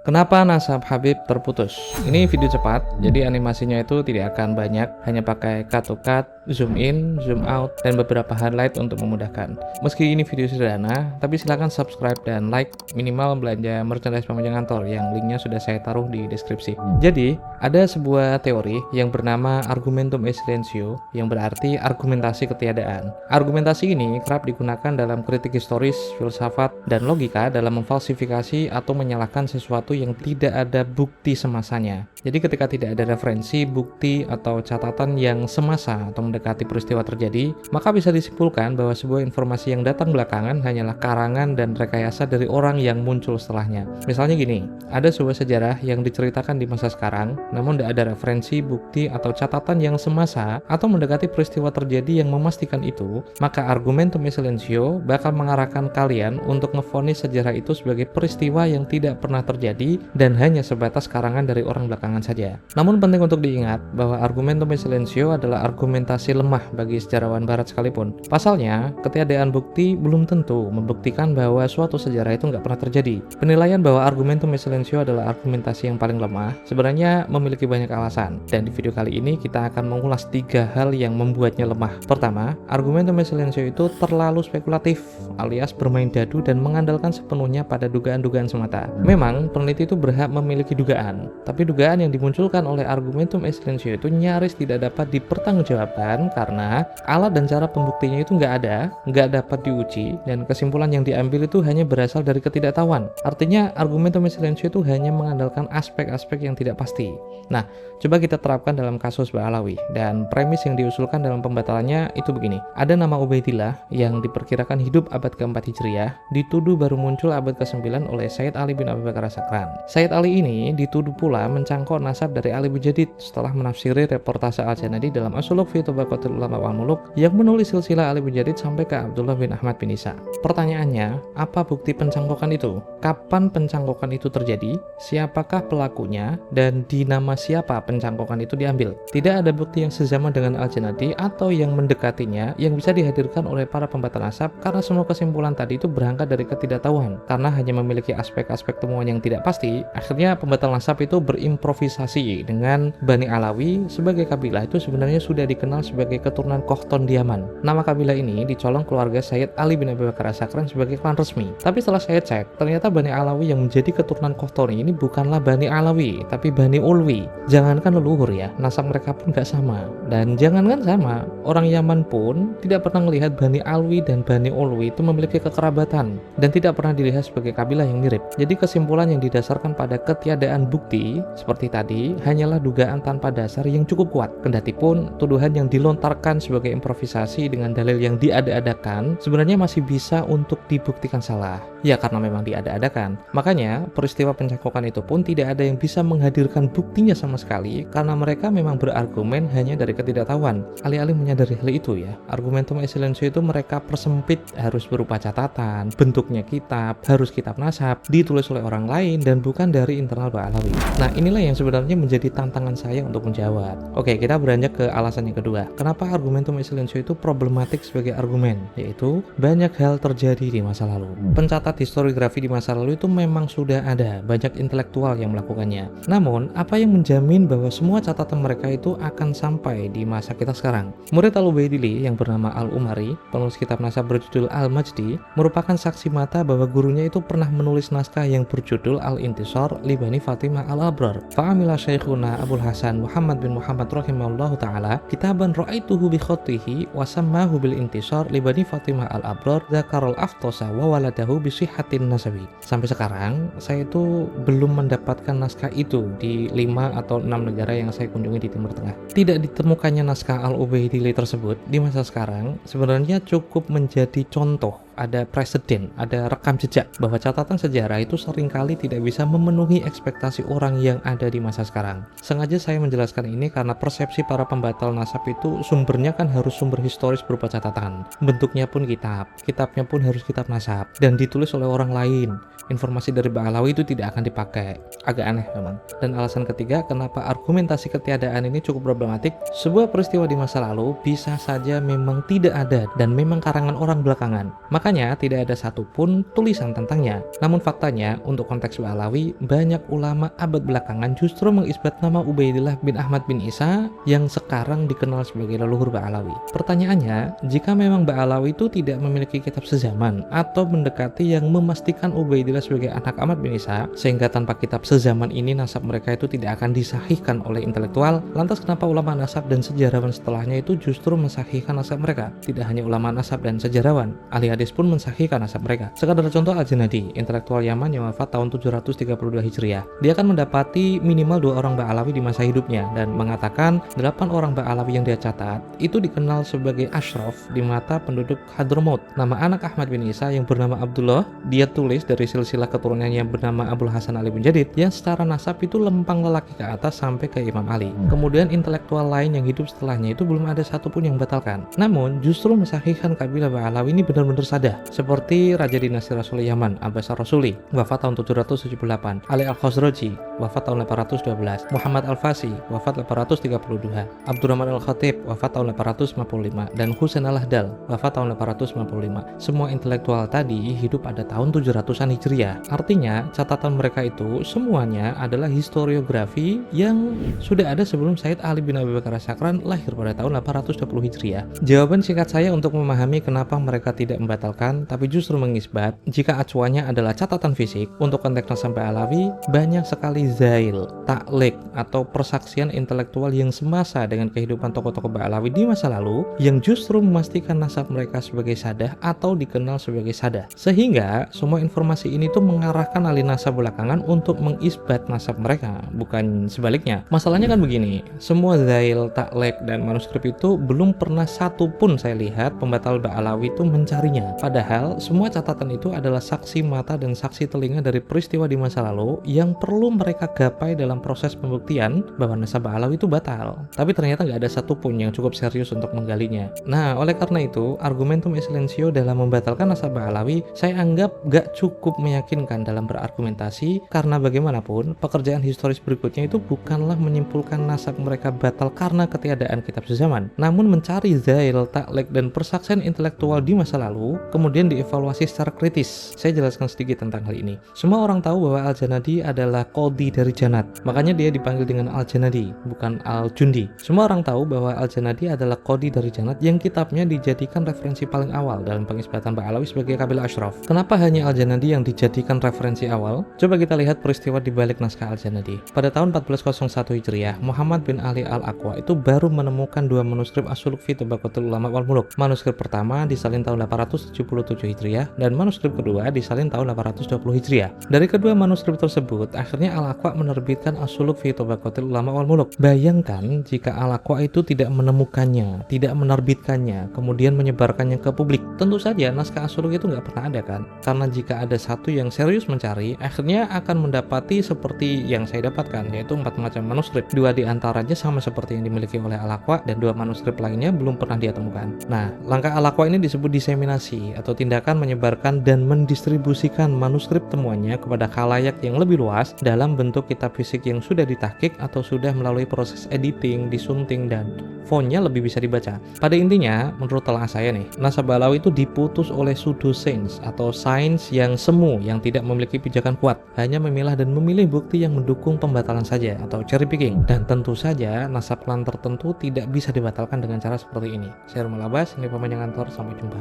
Kenapa nasab Habib terputus? Ini video cepat, jadi animasinya itu tidak akan banyak, hanya pakai cut to cut, zoom in, zoom out, dan beberapa highlight untuk memudahkan. Meski ini video sederhana, tapi silahkan subscribe dan like, minimal belanja merchandise Pamajang Kantor yang linknya sudah saya taruh di deskripsi. Jadi, ada sebuah teori yang bernama argumentum e silentio, yang berarti argumentasi ketiadaan. Argumentasi ini kerap digunakan dalam kritik historis, filsafat, dan logika dalam memfalsifikasi atau menyalahkan sesuatu yang tidak ada bukti semasanya. Jadi ketika tidak ada referensi, bukti, atau catatan yang semasa atau mendekati peristiwa terjadi, maka bisa disimpulkan bahwa sebuah informasi yang datang belakangan hanyalah karangan dan rekayasa dari orang yang muncul setelahnya. Misalnya gini, ada sebuah sejarah yang diceritakan di masa sekarang, namun tidak ada referensi, bukti, atau catatan yang semasa atau mendekati peristiwa terjadi yang memastikan itu, maka argumentum e silentio bakal mengarahkan kalian untuk ngevonis sejarah itu sebagai peristiwa yang tidak pernah terjadi dan hanya sebatas karangan dari orang belakangan saja. Namun penting untuk diingat bahwa argumentum e silentio adalah argumentasi lemah bagi sejarawan barat sekalipun. Pasalnya, ketiadaan bukti belum tentu membuktikan bahwa suatu sejarah itu nggak pernah terjadi. Penilaian bahwa argumentum e silentio adalah argumentasi yang paling lemah sebenarnya memiliki banyak alasan, dan di video kali ini kita akan mengulas 3 hal yang membuatnya lemah. Pertama, argumentum e silentio itu terlalu spekulatif alias bermain dadu dan mengandalkan sepenuhnya pada dugaan-dugaan semata. Memang peneliti itu berhak memiliki dugaan, tapi dugaan yang dimunculkan oleh argumentum e silentio itu nyaris tidak dapat dipertanggungjawabkan karena alat dan cara pembuktinya itu nggak dapat diuji, dan kesimpulan yang diambil itu hanya berasal dari ketidaktahuan. Artinya argumentum e silentio itu hanya mengandalkan aspek-aspek yang tidak pasti. Nah, coba kita terapkan dalam kasus Ba'alawi, dan premis yang diusulkan dalam pembatalannya itu begini. Ada nama Ubaidillah yang diperkirakan hidup abad ke-4 Hijriah, dituduh baru muncul abad ke-9 oleh Sayyid Ali bin Abi Bakar As-Sakran. Sayyid Ali ini dituduh pula mencangkok nasab dari Ali bin Jadid setelah menafsiri reportase Al-Janadi dalam As-Suluk fi Tabaqatil Ulama wal Muluk yang menulis silsilah Ali bin Jadid sampai ke Abdullah bin Ahmad bin Isa. Pertanyaannya, apa bukti pencangkokan itu? Kapan pencangkokan itu terjadi? Siapakah pelakunya? Dan di nama siapa pencangkokan itu diambil? Tidak ada bukti yang sezaman dengan Al-Janadi atau yang mendekatinya yang bisa dihadirkan oleh para pembatal nasab, karena semua kesimpulan tadi itu berangkat dari ketidaktahuan. Karena hanya memiliki aspek-aspek temuan yang tidak pasti, akhirnya pembatal nasab itu berimprovisasi dengan Bani Alawi sebagai kabilah itu sebenarnya sudah dikenal sebagai keturunan Kohton Diaman. Nama kabilah ini dicolong keluarga Sayyid Ali bin Abi Bakar As-Sakran sebagai klan resmi. Tapi setelah saya cek, ternyata Bani Alawi yang menjadi keturunan Kohton ini bukanlah Bani Alawi, tapi Bani Ulwi. Jangankan leluhur ya, nasab mereka pun gak sama. Dan jangankan sama, orang Yaman pun tidak pernah melihat Bani Alwi dan Bani Ulwi itu memiliki kekerabatan dan tidak pernah dilihat sebagai kabilah yang mirip. Jadi kesimpulan yang didasarkan pada ketiadaan bukti seperti tadi hanyalah dugaan tanpa dasar yang cukup kuat. Kendati pun tuduhan yang dilontarkan sebagai improvisasi dengan dalil yang diada-adakan sebenarnya masih bisa untuk dibuktikan salah. Ya karena memang diada-adakan. Makanya peristiwa pencangkokan itu pun tidak ada yang bisa menghadirkan buktinya sama sekali karena mereka memang berargumen hanya dari ketidaktahuan. Alih-alih menyadari hal itu ya, argumentum e silentio itu mereka persempit harus berupa catatan, bentuknya kitab, harus kitab nasab, ditulis oleh orang lain dan bukan dari internal Ba'alawi. Nah inilah yang sebenarnya menjadi tantangan saya untuk menjawab. Oke, kita beranjak ke alasan yang kedua. Kenapa argumentum e silentio itu problematik sebagai argumen? Yaitu banyak hal terjadi di masa lalu. Pencatat historiografi di masa lalu itu memang sudah ada, banyak intelektual yang melakukannya. Namun, apa yang menjamin bahwa semua catatan mereka itu akan sampai di masa kita sekarang? Murid Al-Ubaidili yang bernama Al-Umari, penulis kitab nasab berjudul Al-Majdi, merupakan saksi mata bahwa gurunya itu pernah menulis naskah yang berjudul Al-Intisar li Bani Fatimah Al-Abrar. Fa'amila Syekhuna Abul Hasan Muhammad bin Muhammad rahimahullahu ta'ala kitaban ra'aituhu bi khatihi wa sammahu bil intisar li Bani Fatimah Al-Abrar dzakarul aftosa wa waladahu bi sihhatin nasabi. Sampai sekarang saya itu belum mendapatkan naskah itu di 5 atau 6 negara yang saya kunjungi di Timur Tengah. Tidak ditemukannya naskah Al-Ubaidili tersebut di masa sekarang sebenarnya cukup menjadi contoh, ada preseden, ada rekam jejak bahwa catatan sejarah itu seringkali tidak bisa memenuhi ekspektasi orang yang ada di masa sekarang. Sengaja saya menjelaskan ini karena persepsi para pembatal nasab itu sumbernya kan harus sumber historis berupa catatan. Bentuknya pun kitab, kitabnya pun harus kitab nasab dan ditulis ditulis oleh orang lain. Informasi dari Ba'alawi itu tidak akan dipakai. Agak aneh memang. Dan alasan ketiga, kenapa argumentasi ketiadaan ini cukup problematik, sebuah peristiwa di masa lalu bisa saja memang tidak ada dan memang karangan orang belakangan. Makanya tidak ada satupun tulisan tentangnya. Namun faktanya, untuk konteks Ba'alawi, banyak ulama abad belakangan justru mengisbat nama Ubaidillah bin Ahmad bin Isa yang sekarang dikenal sebagai leluhur Ba'alawi. Pertanyaannya, jika memang Ba'alawi itu tidak memiliki kitab sezaman atau mendekati yang memastikan Ubaidillah sebagai anak Ahmad bin Isa, sehingga tanpa kitab sezaman ini nasab mereka itu tidak akan disahihkan oleh intelektual, lantas kenapa ulama nasab dan sejarawan setelahnya itu justru mensahihkan nasab mereka? Tidak hanya ulama nasab dan sejarawan, ahli hadis pun mensahihkan nasab mereka. Sekadar contoh, Al-Junadi, intelektual Yaman yang wafat tahun 732 Hijriah. Dia akan mendapati minimal 2 orang Ba'alawi di masa hidupnya dan mengatakan 8 orang Ba'alawi yang dia catat itu dikenal sebagai asyraf di mata penduduk Hadramaut. Nama anak Ahmad bin Isa yang bernama Abdullah dia tulis dari silsilah keturunannya yang bernama Abul Hasan Ali bin Jadid yang secara nasab itu lempang lelaki ke atas sampai ke Imam Ali. Kemudian intelektual lain yang hidup setelahnya itu belum ada satupun yang batalkan. Namun justru mensahihkan kabilah Ba'alawi ini benar-benar sadah. Seperti Raja Dinasti Rasul Yaman Abbas Ar-Rasuli wafat tahun 778, Ali Al-Khazraji wafat tahun 812, Muhammad Al-Fasi wafat 832, Abdurrahman Al-Khatib wafat tahun 855, dan Husain Al-Ahdal wafat tahun 855. Semua intelektual tadi hidup pada tahun 700-an Hijriah. Artinya catatan mereka itu semuanya adalah historiografi yang sudah ada sebelum Sayyid Ali bin Abi Bakar As-Sakran lahir pada tahun 820 Hijriah. Jawaban singkat saya untuk memahami kenapa mereka tidak membatalkan tapi justru mengisbat, jika acuannya adalah catatan fisik, untuk konteks nasab Ba'alawi banyak sekali zail, taklek atau persaksian intelektual yang semasa dengan kehidupan tokoh-tokoh Ba'alawi di masa lalu yang justru memastikan nasab mereka sebagai sadah atau dikenal sebagai sadah. Sehingga semua informasi ini tuh mengarahkan ahli nasab belakangan untuk mengisbat nasab mereka, bukan sebaliknya. Masalahnya kan begini, semua zail, taklek, dan manuskrip itu belum pernah satu pun saya lihat pembatal Ba'alawi itu mencarinya. Padahal semua catatan itu adalah saksi mata dan saksi telinga dari peristiwa di masa lalu yang perlu mereka gapai dalam proses pembuktian bahwa nasab Ba'alawi itu batal. Tapi ternyata nggak ada satupun yang cukup serius untuk menggalinya. Nah, oleh karena itu, argumentum silentio dalam membatalkan nasab Ba'alawi saya anggap nggak cukup meyakinkan dalam berargumentasi, karena bagaimanapun pekerjaan historis berikutnya itu bukanlah menyimpulkan nasab mereka batal karena ketiadaan kitab sezaman, namun mencari zail, taklek, dan persaksian intelektual di masa lalu kemudian dievaluasi secara kritis. Saya jelaskan sedikit tentang hal ini. Semua orang tahu bahwa Al-Janadi adalah qadhi dari Janat, makanya dia dipanggil dengan Al-Janadi, bukan Al-Jundi. Semua orang tahu bahwa Al-Janadi adalah qadhi dari Janat yang kitabnya dijadikan referensi paling awal dalam pengisbatan Ba'alawi sebagai kabilah asyraf. Kenapa hanya Al-Janadi yang dijadikan referensi awal? Coba kita lihat peristiwa di balik naskah Al-Janadi. Pada tahun 1401 Hijriah, Muhammad bin Ali Al-Aqwa itu baru menemukan 2 manuskrip As-Suluk fi Tabaqatul Ulama wal Muluk. Manuskrip pertama disalin tahun 877 Hijriah dan manuskrip kedua disalin tahun 820 Hijriah. Dari kedua manuskrip tersebut, akhirnya Al-Aqwa menerbitkan As-Suluk fi Tabaqatul Ulama wal Muluk. Bayangkan jika Al-Aqwa itu tidak menemukannya, tidak menerbitkannya, kemudian menyebarkannya ke publik. Tentu saja naskah As-Suluk itu nggak pernah ada kan? Karena jika ada satu yang serius mencari, akhirnya akan mendapati seperti yang saya dapatkan, yaitu 4 macam manuskrip. 2 di antaranya sama seperti yang dimiliki oleh Al-Aqwa dan 2 manuskrip lainnya belum pernah dia temukan. Nah, langkah Al-Aqwa ini disebut diseminasi atau tindakan menyebarkan dan mendistribusikan manuskrip temuannya kepada khalayak yang lebih luas dalam bentuk kitab fisik yang sudah ditahqiq atau sudah melalui proses editing, disunting, dan fontnya lebih bisa dibaca. Pada intinya, menurut telah saya nih, nasab Ba'alawi itu diputus oleh pseudosains atau sains yang semu yang tidak memiliki pijakan kuat, hanya memilah dan memilih bukti yang mendukung pembatalan saja atau cherry picking. Dan tentu saja nasab klan tertentu tidak bisa dibatalkan dengan cara seperti ini. Saya Rumah Labas, ini pemain kantor, sampai jumpa.